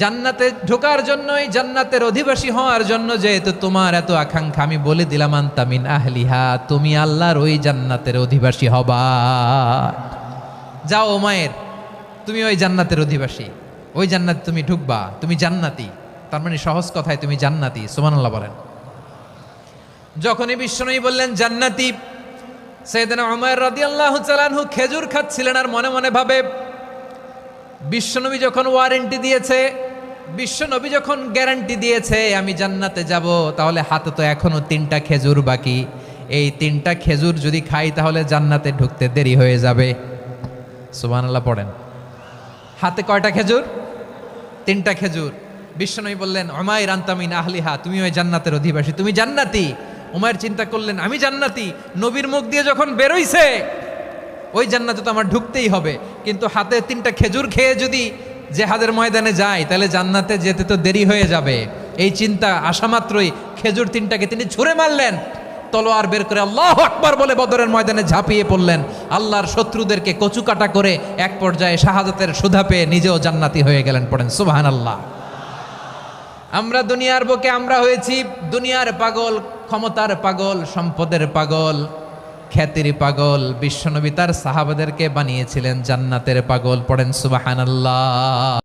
জান্নাতে ঢোকার জন্যই, জান্নাতের অধিবাসী হওয়ার জন্য যেহেতু তোমার এত আকাঙ্ক্ষা, আমি বলে দিলাম আনতা মিন আহলিহা, তুমি আল্লাহর ওই জান্নাতের অধিবাসী হবা। যাও উমায়ের, তুমি ওই জান্নাতের অধিবাসী, ওই জান্নাতে তুমি ঢুকবা, তুমি জান্নাতি। তার মানে সহজ কথায় তুমি জান্নাতি। সুবহানাল্লাহ বলেন। যখনই বিশ্বনবী বললেন জান্নাতি, সাইয়েদনা উমার রাদিয়াল্লাহু তাআলা আনহু খেজুর খাচ্ছিলেন আর মনে মনে ভাবে, বিশ্বনবী যখন ওয়ারেন্টি দিয়েছে, বিশ্বনবী যখন গ্যারান্টি দিয়েছে আমি জান্নাতে যাব, তাহলে হাতে তো এখনো 3টা খেজুর বাকি। এই 3টা খেজুর যদি খাই তাহলে জান্নাতে ঢুকতে দেরি হয়ে যাবে। সুবহানাল্লাহ পড়েন। হাতে কয়টা খেজুর? 3টা খেজুর। বিশ্বনবী বললেন উমাইর আনতা মিন আহলিহা, তুমি ওই জান্নাতের অধিবাসী, তুমি জান্নাতি। উমাইর চিন্তা করলেন আমি জান্নাতি, নবীর মুখ দিয়ে যখন বেরোইছে ওই জান্নাতে তো আমার ঢুকতেই হবে, কিন্তু হাতে 3টা খেজুর খেয়ে যদি জেহাদের ময়দানে যাই তাহলে জান্নাতে যেতে তো দেরি হয়ে যাবে। এই চিন্তা আসা মাত্রই খেজুর 3টাকে তিনি ছুঁড়ে মারলেন, তলোয়ার বের করে আল্লাহু আকবার বলে বদরের ময়দানে ঝাঁপিয়ে পড়লেন। আল্লাহর শত্রুদেরকে কচুকাটা করে এক পর্যায়ে শাহাদাতের সুধা পেয়ে নিজেও জান্নাতি হয়ে গেলেন। পড়েন সুবহানাল্লাহ। আমরা দুনিয়ার বুকে আমরা হয়েছি দুনিয়ার পাগল, ক্ষমতার পাগল, সম্পদের পাগল, খ্যাতির পাগল। বিশ্বনবী তার সাহাবাদেরকে বানিয়েছিলেন জান্নাতের পাগল। পড়েন সুবহানাল্লাহ।